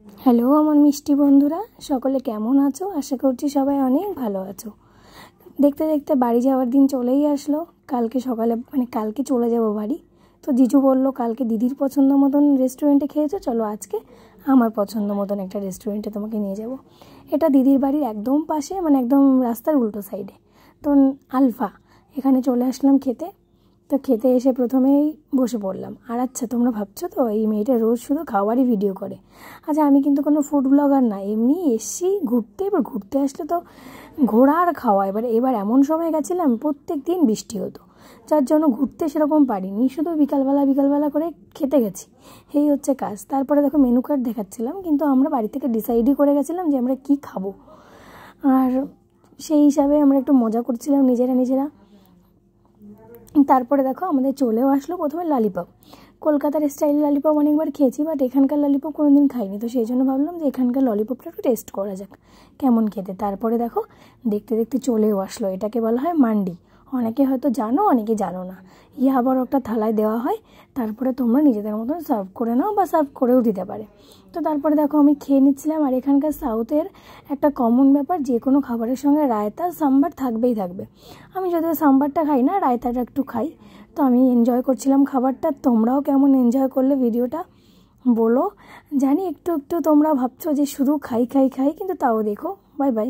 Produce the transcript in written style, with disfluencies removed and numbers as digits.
Hello আমার মিষ্টি বন্ধুরা, সকলে কেমন আছো? আশা করছি সবাই অনেক ভালো আছো। দেখতে দেখতে বাড়ি যাওয়ার দিন চলেই আসলো। কালকে সকালে কালকে চলে যাব বাড়ি। তো জিজু বললো কালকে দিদির পছন্দ মতন রেস্টুরেন্টে খেয়েছো, চলো আজকে আমার পছন্দ মতন একটা রেস্টুরেন্টে তোমাকে নিয়ে যাব। এটা দিদির বাড়ির একদম পাশে, একদম রাস্তার উল্টো সাইডে। তো আলফা, এখানে চলে আসলাম খেতে। তো খেতে এসে প্রথমেই বসে পড়লাম। আর আচ্ছা, তোমরা ভাবছো তো এই মেয়েটা রোজ শুধু খাওয়ারই ভিডিও করে। আচ্ছা, আমি কিন্তু কোনো ফুড ব্লগার না, এমনি এসছি ঘুরতে। এবার ঘুরতে আসলে তো ঘোরা আর খাওয়া। এবার এমন সময় গেছিলাম প্রত্যেক দিন বৃষ্টি হতো, যার জন্য ঘুরতে সেরকম পারিনি, শুধু বিকালবেলা করে খেতে গেছি। এই হচ্ছে কাজ। তারপরে দেখো মেনু কার্ড দেখাচ্ছিলাম, কিন্তু আমরা বাড়ি থেকে ডিসাইডই করে গেছিলাম যে আমরা কি খাবো। আর সেই হিসাবে আমরা একটু মজা করছিলাম নিজেরা। তারপরে দেখো আমাদের চলেও আসলো প্রথমে ললিপপ। কলকাতার স্টাইল ললিপপ অনেকবার খেয়েছি, বাট এখানকার ললিপপ কোনো দিন খাইনি। তো সেই জন্য ভাবলাম যে এখানকার ললিপপটা একটু টেস্ট করা যাক কেমন খেতে। তারপরে দেখো দেখতে দেখতে চলেও আসলো। এটাকে বলা হয় মান্ডি। অনেকে হয়তো জানো, অনেকে জানো না। আবার একটা থালায় দেওয়া হয়, তারপরে তোমরা নিজেদের মতন সার্ভ করে নাও বা সার্ভ করেও দিতে পারে। তো তারপরে দেখো আমি খেয়ে নিচ্ছিলাম। আর এখানকার সাউথের একটা কমন ব্যাপার, যে কোনো খাবারের সঙ্গে রায়তা সাম্বার থাকবেই থাকবে। আমি যদিও সাম্বারটা খাই না, রায়তাটা একটু খাই। তো আমি এনজয় করছিলাম খাবারটা। তোমরাও কেমন এনজয় করলে ভিডিওটা বলো। জানি একটু একটু তোমরা ভাবছো যে শুধু খাই, কিন্তু তাও দেখো। Bye bye.